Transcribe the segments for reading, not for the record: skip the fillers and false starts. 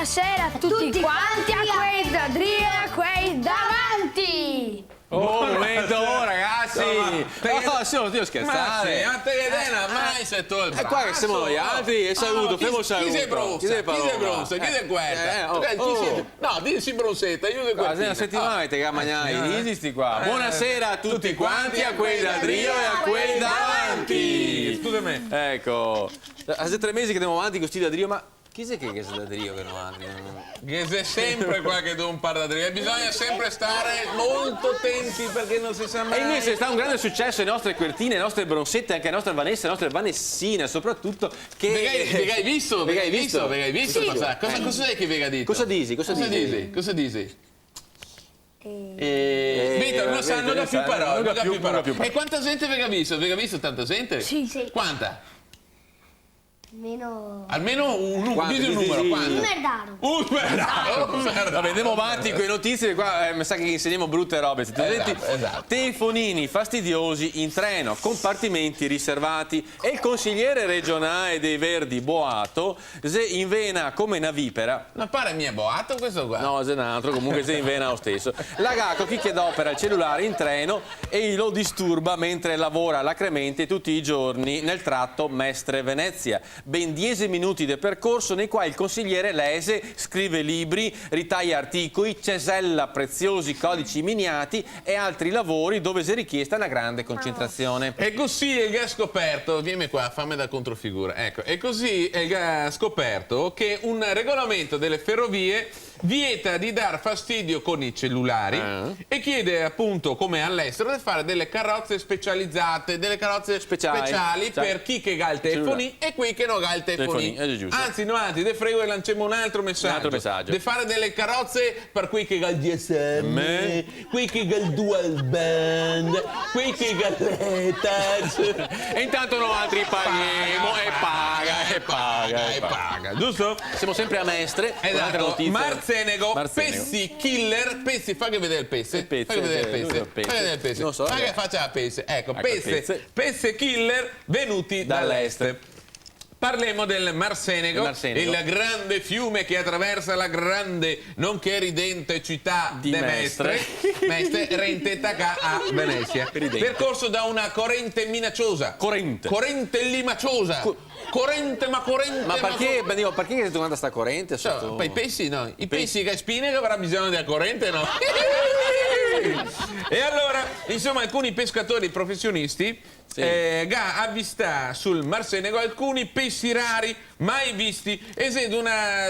Buonasera a tutti quanti, a quei da Drio e a quei davanti. Oh, un momento, ragazzi! No, io scherzare! Ma te che mai sei tu il braccio? E qua che siamo noi altri, e saluto, fermo saluto. Chi sei bronza? Chi sei questa? No, dici bronzetta, io devo una settimana avete che mangiare i sti qua. Buonasera a tutti quanti, a quei da Drio e a quei davanti! Scusami. Ecco, hace 3 mesi che andiamo avanti con sti da Drio, ma chi è che è da Drio che non avanti? Che c'è sempre qualche don Drio e bisogna sempre stare molto attenti perché non si sa mai. E invece sta un grande successo alle nostre Quertine, alle nostre Bronsette, anche alle nostre Vanesse, alle nostre Vanessine, soprattutto che... Hai visto? Sì. Cosa è che vega dito? Cosa dici? Cosa dici? Vito, non dà più parole. E quanta gente vega visto? Vega visto tanta gente? Sì. Quanta? Almeno un numero. Dici un numero, quanto? Un merdaro. Vabbè, andiamo avanti con le notizie, qua mi sa che insegniamo brutte robe. Esatto. Telefonini fastidiosi in treno, compartimenti riservati e il consigliere regionale dei Verdi Boato se in vena come una vipera. Ma pare mi è Boato questo qua? No, è un altro, comunque se in vena lo stesso. La Gaco chi che adopera il cellulare in treno e lo disturba mentre lavora alacremente tutti i giorni nel tratto Mestre-Venezia. Ben 10 minuti di percorso nei quali il consigliere lese, scrive libri, ritaglia articoli, cesella preziosi codici miniati e altri lavori dove si è richiesta una grande concentrazione. E così è scoperto, vieni qua, fammi da controfigura, ecco, e così è scoperto che un regolamento delle ferrovie vieta di dar fastidio con i cellulari e chiede appunto, come all'estero, di fare delle carrozze specializzate, delle carrozze speciali per chi che ha il telefoni e qui che non ha il telefoni. Anzi, te frego e lanciamo un altro messaggio. Di fare delle carrozze per qui che ha il DSM, qui che ha il dual band, qui che ha l'ETAX. E intanto noi altri paghiamo e paga, giusto? Siamo sempre a Mestre. Esatto. Marzenego, Pessi Killer, Pessi, fagli vedere il Pessi. Fagli vedere il Pessi. Non so. Fagli che faccia la Pessi. Ecco, Pessi Killer venuti dall'est. Parliamo del Marsenego, il grande fiume che attraversa la grande, nonché ridente città di Mestre, rentetta a Venezia. Percorso da una corrente minacciosa. Corrente limaciosa. Corrente. Ma perché hai domanda sta corrente? Cioè, i pesci no. I pesci che spine che avrà bisogno della corrente no. E allora, insomma, alcuni pescatori professionisti avvista sul Marsenego alcuni pesci rari mai visti, essendo una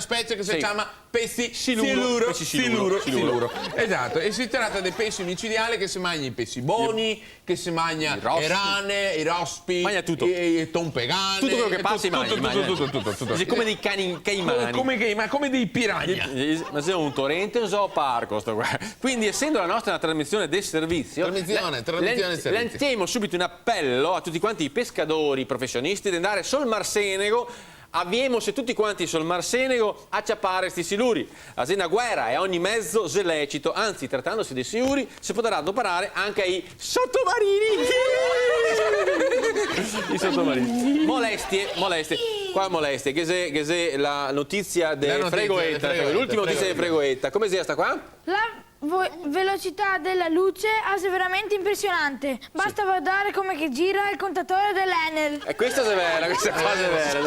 specie che si chiama pesci siluro. Esatto, e si tratta dei pesci micidiali che si mangiano i pesci buoni, che si mangia le rane, i rospi, i tompegane, tutto quello che passa tutto. Come dei cani caimani. Come dei piranha. Ma sei un torrente o un zooparco sto qua. Quindi, essendo la nostra una trasmissione del servizio, lanciamo subito un appello a tutti quanti i pescatori professionisti di andare sul Marsenego. Abbiamo se tutti quanti sul Marsenego a ciappare sti siluri. A una guerra e a ogni mezzo se lecito, anzi trattandosi dei siluri si potrà adoperare anche ai sottomarini. I sottomarini. Molestie. Qua molestie, che se la notizia del Fregoetta, l'ultima notizia del Fregoetta. Come sia sta qua? La velocità della luce è veramente impressionante. Basta guardare come che gira il contatore dell'Enel. E questa è vera, questa cosa è vera.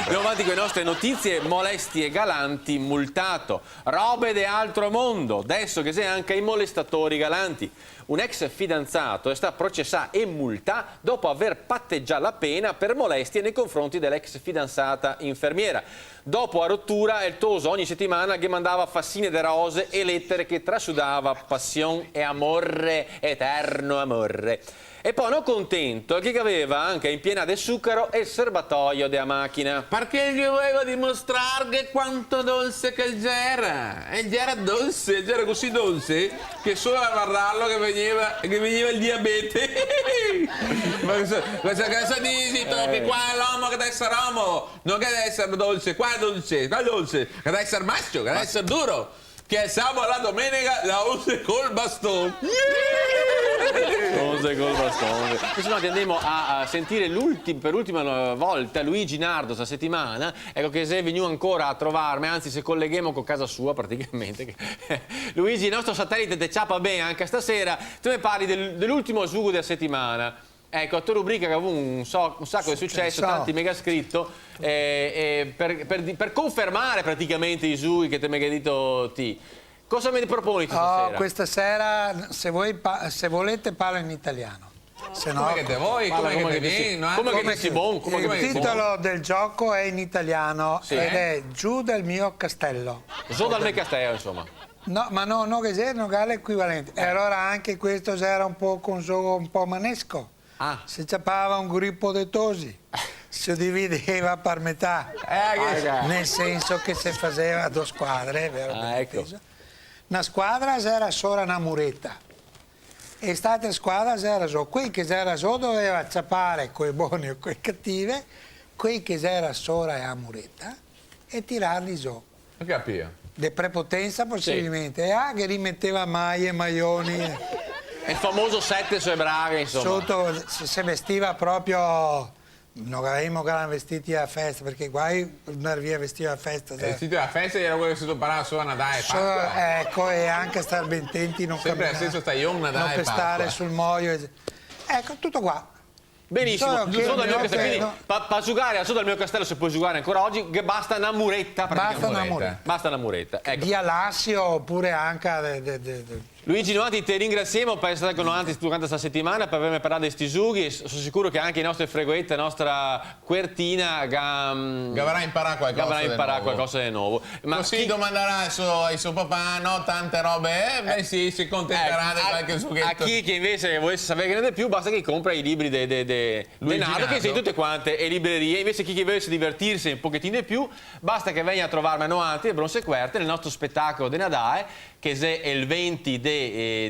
Andiamo avanti con le nostre notizie. Molestie galanti multato. Robe di altro mondo. Adesso che sei anche i molestatori galanti. Un ex fidanzato è stato processato e multato dopo aver patteggiato la pena per molestie nei confronti dell'ex fidanzata infermiera. Dopo la rottura, il toso ogni settimana che mandava fassine di rose e lettere che trasudava passione e amore, eterno amore. E poi non contento che aveva anche in piena del zucchero e il serbatoio della macchina. Perché gli volevo dimostrare quanto dolce che il era. E era dolce, era così dolce che solo a guardarlo che veniva il diabete. Ma questa cosa dici tu che qua è l'uomo che deve essere uomo, non che deve essere dolce, qua è dolce, che deve essere maschio, che deve essere duro. che il sabato e la domenica la usi col bastone. Cose col bastone. Insomma, andiamo a sentire per l'ultima volta Luigi Nardo questa settimana. Ecco che se è venuto ancora a trovarmi, anzi se colleghiamo con casa sua praticamente. Luigi, il nostro satellite te ciappa bene anche stasera. Tu mi parli dell'ultimo sugo della settimana. Ecco, a tua rubrica che ha avuto un sacco di successo, tanti mega scritto, per confermare praticamente i sughi che ti mega detto ti. Cosa mi proponi stasera? Questa sera, se volete, parlo in italiano. Se no, Come che te vuoi? Come che te vieni? Come che sei buon? il titolo del gioco è in italiano ed è Giù dal mio castello. Giù dal mio castello, insomma. No, ma non che sia l'equivalente. E allora anche questo era un po' un gioco un po' manesco. Si ciappava un gruppo di tosi, si divideva per metà, nel senso che si faceva due squadre, vero? Ecco. Una squadra era solo una muretta e l'altra squadra era solo. Qui che era solo doveva ciappare coi buoni o coi cattivi, qui che era solo a muretta e tirarli giù. Non capito. De prepotenza possibilmente, e che rimetteva maglie, maglioni. È il famoso 7 sulle braghe, insomma. Sotto si vestiva proprio, non avevamo gran vestiti a festa, perché qua non via vestiva a festa. Il sito della festa era quello che si parava solo a Natale e Pasqua. Ecco, e anche star ben attenti, non Sempre nel senso stai on Natale non e per Pasqua. stare sul moio. Ecco, tutto qua. Benissimo, Solo che solo dal mio castello. no. Quindi, per giocare solo dal mio castello, se puoi giocare ancora oggi, che basta una muretta praticamente. Basta una muretta. Basta una muretta. Ecco. Via Lassio oppure anche... Luigi Novati, ti ringraziamo per essere con noi durante questa settimana, per avermi parlato di sti sughi. Sono sicuro che anche i nostri freguetti, la nostra Quertina, Gavrà imparare qualcosa di nuovo. Ma così domanderà al suo papà, no, tante robe, beh sì, si contenterà di qualche sughetto. A chi che invece volesse sapere che ne è più, basta che compra i libri di Nardo, che sei tutte quante e librerie. Invece chi che volesse divertirsi un pochettino di più, basta che venga a trovarmi a Noanti e Bronze Querte nel nostro spettacolo di Nadale, che è il 20 di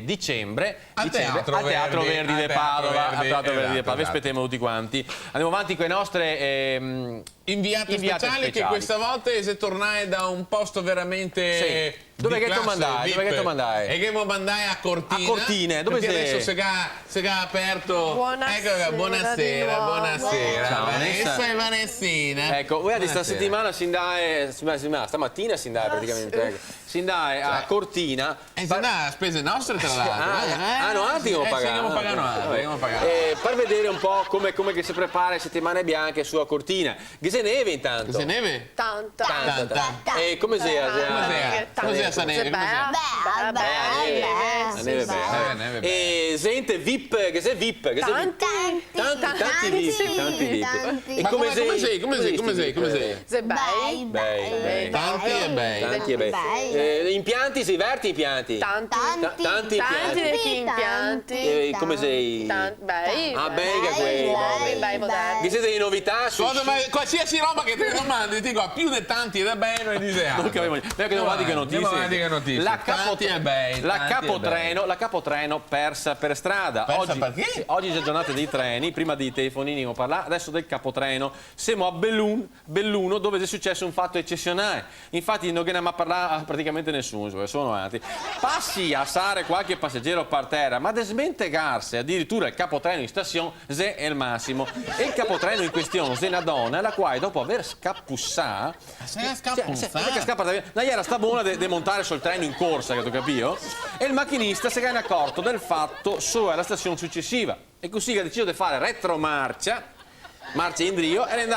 dicembre al Teatro Verdi di Padova. Vi aspettiamo tutti quanti. Andiamo avanti con le nostre inviate speciali che questa volta si tornare da un posto veramente dove di che tu mandai? VIP. Dove che tu mandai? E che mi mandai a Cortina. A Cortine, dove sei? Adesso si è aperto. Buonasera. Buonasera. Ciao, Vanessa e Vanessina. Ecco, voi questa settimana stamattina si andava praticamente. Ecco. Si andava a Cortina. E si andava a spese nostre tra l'altro. No, anzi che pagare. Per vedere un po' come che si prepara le settimane bianche su a Cortina. Che se neve intanto? Se neve? Tanta. E come sia? Cos'è sta neve? La neve bella. E gente VIP, che sei VIP? Tanti VIP. E come sei? Se bei. Tanti e bei. Impianti, si verti impianti? Tanti impianti. Come sei? Bei. Ah, bei che quelli. Bei moderni. Che siete di novità? Ma qualsiasi roba che ti domandi, ti dico più di tanti da bene non dice Non capiamo niente. Andiamo avanti che notizie. La capotreno persa per strada. Persa perché? Oggi è giornata dei treni, prima dei telefonini ho parlato, adesso del capotreno. Siamo a Belluno dove è successo un fatto eccezionale. Infatti non ne ha parlato praticamente nessuno, sono avanti. Passi a sare qualche passeggero per terra, ma da smentegarsi addirittura il capotreno in stazione è il massimo. E il capotreno in questione è una donna la quale dopo aver scappussato lei era sta buona di montare sul treno in corsa, che tu capito? E il macchinista si è accorto del fatto solo alla stazione successiva e così ha deciso di fare retromarcia, marcia indietro e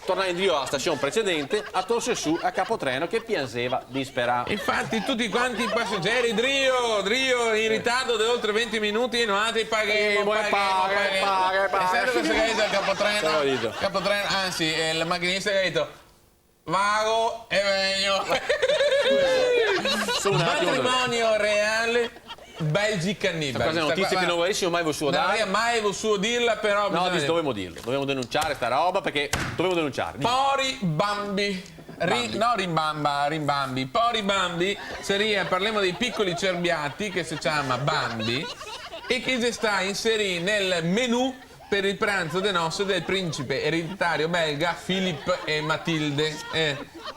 tornare indietro alla stazione precedente a torse su a capotreno che piangeva disperato. Infatti tutti quanti i passeggeri Drio in ritardo di oltre 20 minuti non ti paghiamo. E sai cosa si è detto al capotreno? Anzi, il macchinista ha detto vago e meglio. Matrimonio reale Belgi cannibali. Questa è una notizia che non volessimo mai voluto dare. Non mai voluto dirla, però no, dovevamo dirlo, dovevamo denunciare sta roba perché dovevamo denunciare. Pori bambi. Rimbambi. Pori bambi parliamo dei piccoli cerbiatti che si chiama bambi e che si sta inserendo nel menù per il pranzo de nozze del principe ereditario belga Philippe e Matilde.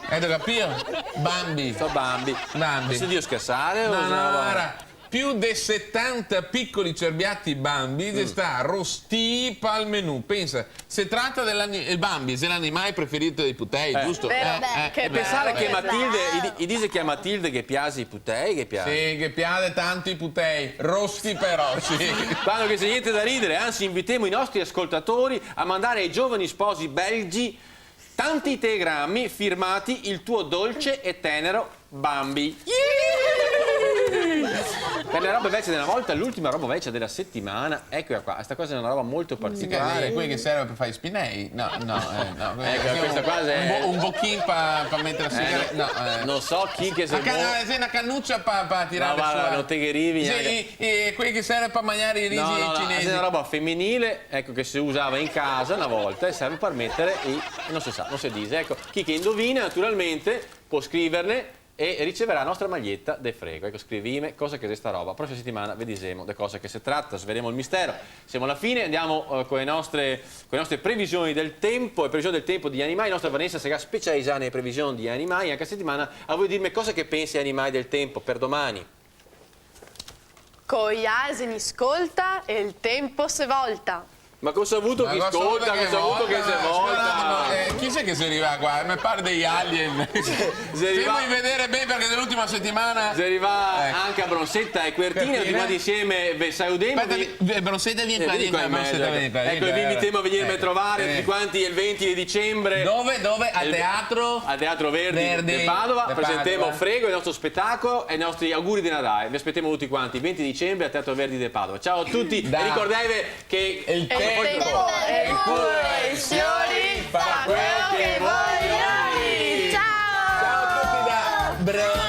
Hai capito? Bambi. Sto Bambi. Bambi. Si Dio scherzare o No, una roba? era più di 70 piccoli cerbiati Bambi che sta rosti al menù. Pensa, si tratta il Bambi, è l'animale preferito dei putei, giusto? Vero, che E pensare bello. che Matilde, i dice che a Matilde che piace i putei, che piace. Sì, che piace tanto i putei, rosti però, sì. Quando che c'è niente da ridere, anzi invitiamo i nostri ascoltatori a mandare ai giovani sposi belgi tanti telegrammi firmati il tuo dolce e tenero Bambi. Per le robe vecchie della volta, l'ultima roba vecchia della settimana, eccola qua, questa cosa è una roba molto particolare. Quelli che serve per fare i spinei? No. Ecco, questa cosa è... Un bocchino per mettere la sigaretta? No. Non so chi che se È una cannuccia per tirare No, guarda, su. non te che rivi. Sì, quelli che serve per mangiare i risi No, cinesi. è una roba femminile, ecco, che si usava in casa una volta e serve per mettere i... non si sa, non si dice. Ecco, chi che indovina naturalmente può scriverne e riceverà la nostra maglietta de frego. Ecco, scrivime cosa che è sta roba. Prossima settimana vedremo di cosa che si tratta, sveliamo il mistero. Siamo alla fine, andiamo con le nostre previsioni del tempo e previsioni del tempo di animali. La nostra Vanessa sarà specializzata nelle previsioni di animali. Anche settimana a voi dirmi cosa che pensi animali del tempo per domani. Con gli asini scolta e il tempo se volta. Ma cosa ha avuto chi ascolta, cosa ha avuto che si volta? Chi c'è che si arriva qua? Mi pare degli alien. Se vuoi vedere bene perché nell'ultima settimana... Si arriva anche a Bronsetta e Quertina, tutti quanti insieme Saudemo. Bronsetta viene qua. Ecco, vi invitiamo a venirmi a trovare tutti quanti il 20 di dicembre. Dove? Al teatro? Al Teatro Verdi di Padova. Presenteremo Frego, il nostro spettacolo e i nostri auguri di Natale. Vi aspettiamo tutti quanti il 20 dicembre al Teatro Verdi di Padova. Ciao a tutti e ricordatevi che Il tempo è pure, signori, fa quello che vogliono. Ciao! Ciao a tutti da Bro.